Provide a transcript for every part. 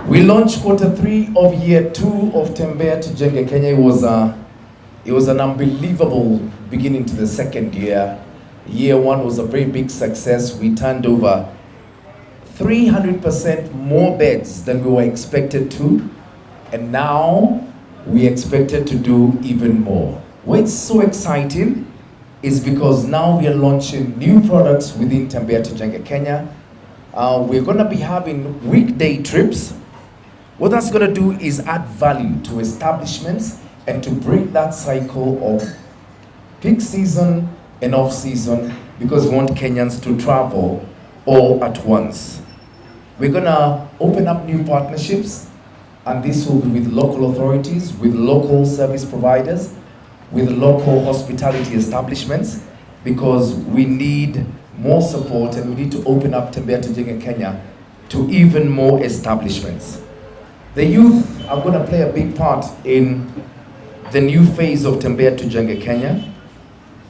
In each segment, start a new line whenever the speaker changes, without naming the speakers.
We launched Q3 of year 2 of Tembea Tujenge Kenya. It was an unbelievable beginning to the second year. Year 1 was a very big success. We turned over 300% more beds than we were expected to, and now we expected to do even more. What's so exciting is because now we are launching new products within Tembea Tujenge Kenya. We're going to be having weekday trips. What that's going to do is add value to establishments and to break that cycle of peak season and off season, because we want Kenyans to travel all at once. We're going to open up new partnerships, and this will be with local authorities, with local service providers, with local hospitality establishments, because we need more support and we need to open up Tembea Tujenge Kenya to even more establishments. The youth are going to play a big part in the new phase of Tembea Tujenge Kenya.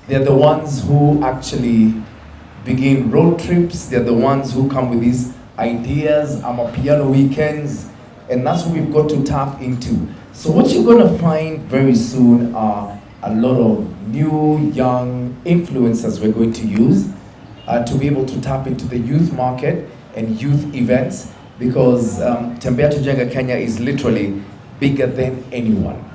They're the ones who actually begin road trips. They're the ones who come with these ideas, piano weekends, and that's what we've got to tap into. So what you're going to find very soon are a lot of new, young influencers we're going to use to be able to tap into the youth market and youth events, because Tembea Tujenge Kenya is literally bigger than anyone.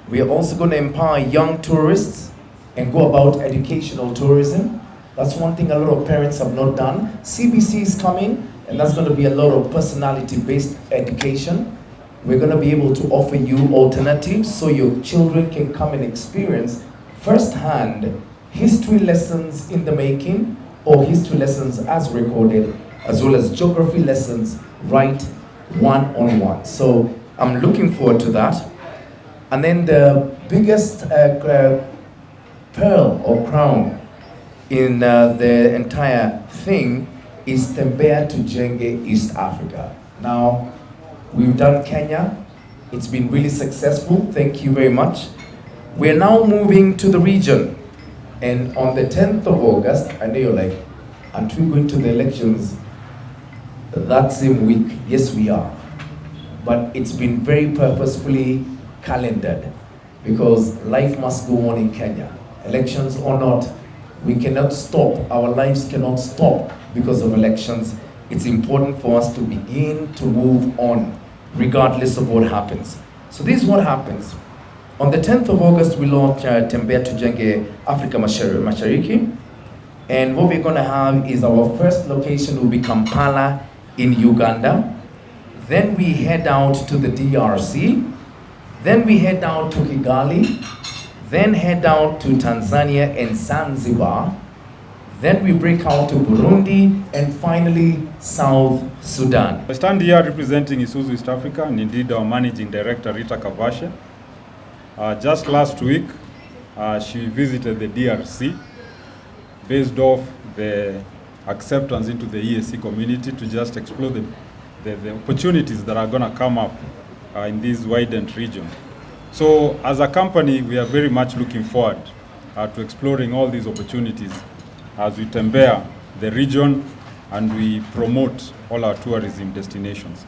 We are also going to empower young tourists and go about educational tourism. That's one thing a lot of parents have not done. CBC is coming, and that's going to be a lot of personality-based education. We're going to be able to offer you alternatives so your children can come and experience firsthand history lessons in the making or history lessons as recorded, as well as geography lessons right one-on-one. So I'm looking forward to that. And then the biggest pearl or crown in the entire thing is Tembea Tujenge East Africa. Now, we've done Kenya. It's been really successful. Thank you very much. We're now moving to the region. And on the 10th of August, I know you're like, aren't we going to the elections that same week? Yes, we are. But it's been very purposefully calendared, because life must go on in Kenya. Elections or not, we cannot stop. Our lives cannot stop because of elections. It's important for us to begin to move on, regardless of what happens. So this is what happens. On the 10th of August, we launch Tembea Tujenge Afrika Mashariki. And what we're going to have is our first location will be Kampala in Uganda. Then we head out to the DRC. Then we head down to Kigali, then head down to Tanzania and Zanzibar. Then we break out to Burundi, and finally South Sudan.
I stand here representing Isuzu East Africa, and indeed our Managing Director, Rita Kavashe. Just last week, she visited the DRC based off the acceptance into the EAC community to just explore the opportunities that are going to come up in this widened region. So as a company, we are very much looking forward to exploring all these opportunities as we tembea the region and we promote all our tourism destinations.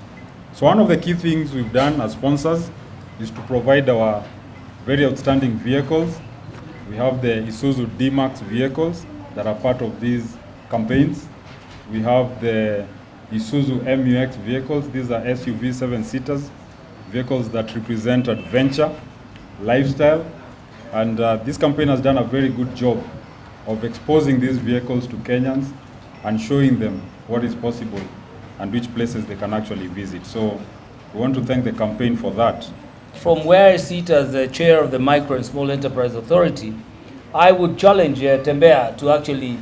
So one of the key things we've done as sponsors is to provide our very outstanding vehicles. We have the Isuzu D-Max vehicles that are part of these campaigns. We have the Isuzu MUX vehicles. These are SUV 7-seaters, vehicles that represent adventure, lifestyle, and this campaign has done a very good job of exposing these vehicles to Kenyans and showing them what is possible and which places they can actually visit. So we want to thank the campaign for that.
From where I sit as the chair of the Micro and Small Enterprise Authority, I would challenge Tembea to actually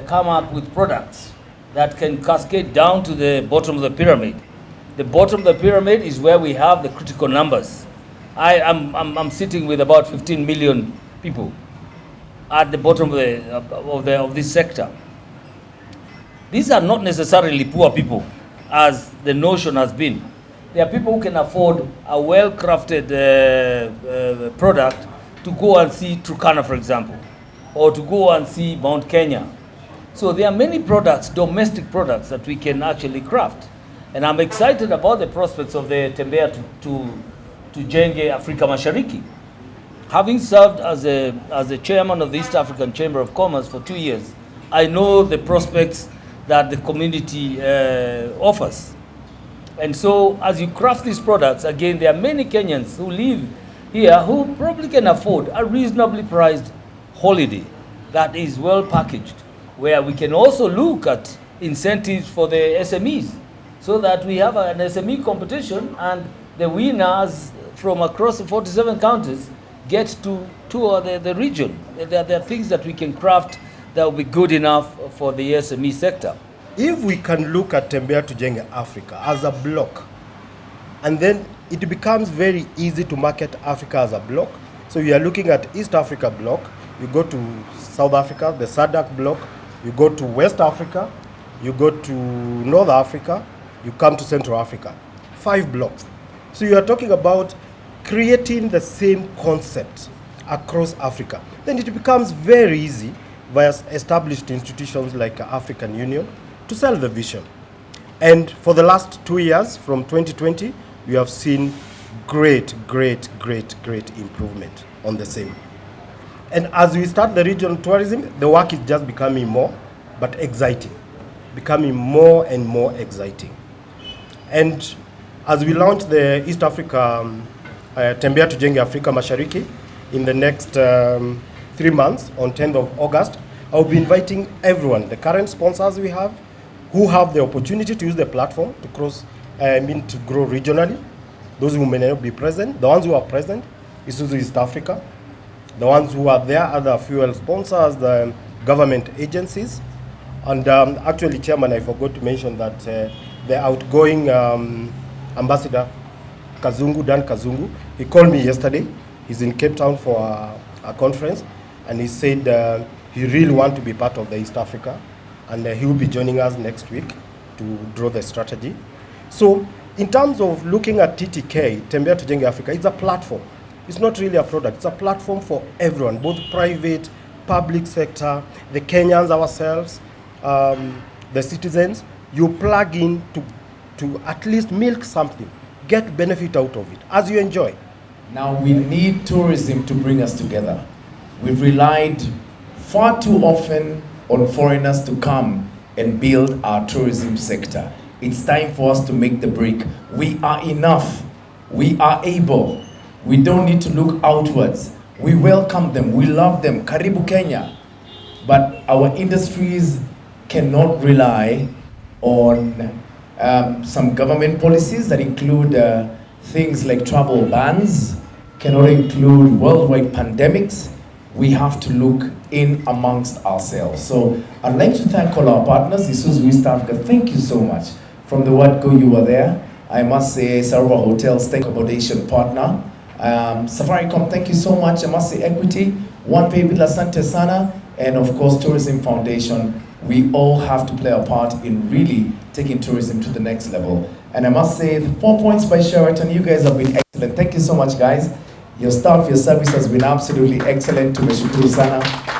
come up with products that can cascade down to the bottom of the pyramid. The bottom of the pyramid is where we have the critical numbers. I'm sitting with about 15 million people at the bottom of this sector. These are not necessarily poor people, as the notion has been. They are people who can afford a well-crafted product to go and see Turkana, for example, or to go and see Mount Kenya. So there are many products, domestic products, that we can actually craft. And I'm excited about the prospects of the Tembea Tujenge Afrika Mashariki. Having served as a chairman of the East African Chamber of Commerce for 2 years, I know the prospects that the community offers. And so as you craft these products, again, there are many Kenyans who live here who probably can afford a reasonably priced holiday that is well packaged, where we can also look at incentives for the SMEs so that we have an SME competition and the winners from across the 47 counties get to tour the region. There are things that we can craft that will be good enough for the SME sector.
If we can look at Tembea Tujenge Africa as a block, and then it becomes very easy to market Africa as a block. So you are looking at East Africa block, you go to South Africa, the SADC block, you go to West Africa, you go to North Africa, you come to Central Africa. 5 blocks. So you are talking about creating the same concept across Africa. Then it becomes very easy via established institutions like African Union to sell the vision. And for the last 2 years, from 2020, we have seen great improvement on the same. And as we start the regional tourism, the work is just becoming more, but exciting, becoming more and more exciting. And as we launch the East Africa Tembea Tujenge Afrika Mashariki in the next 3 months, on 10th of August, I'll be inviting everyone, the current sponsors we have, who have the opportunity to use the platform to to grow regionally. Those who may not be present, the ones who are present, Isuzu East Africa. The ones who are there are the fuel sponsors, the government agencies. And actually, Chairman, I forgot to mention that the outgoing Ambassador Dan Kazungu, he called me yesterday. He's in Cape Town for a conference, and he said he really wants to be part of the East Africa, and he will be joining us next week to draw the strategy. So in terms of looking at TTK, Tembea Tujenge Africa, it's a platform. It's not really a product. It's a platform for everyone, both private, public sector, the Kenyans ourselves, the citizens. You plug in to at least milk something, get benefit out of it as you enjoy.
Now we need tourism to bring us together. We've relied far too often on foreigners to come and build our tourism sector. It's time for us to make the break. We are enough. We are able. We don't need to look outwards. We welcome them. We love them. Karibu Kenya. But our industries cannot rely on some government policies that include things like travel bans, cannot include worldwide pandemics. We have to look in amongst ourselves. So I'd like to thank all our partners. Isuzu East Africa, thank you so much. From the word go, you were there. I must say, Sarova Hotels, thank you, accommodation partner. Safaricom, thank you so much. I must say, Equity, One Pay Bila Sante Sana, and of course, Tourism Foundation. We all have to play a part in really taking tourism to the next level. And I must say, the 4 points by Sheraton, you guys have been excellent. Thank you so much, guys. Your staff, your service has been absolutely excellent. Tumeshukuru sana.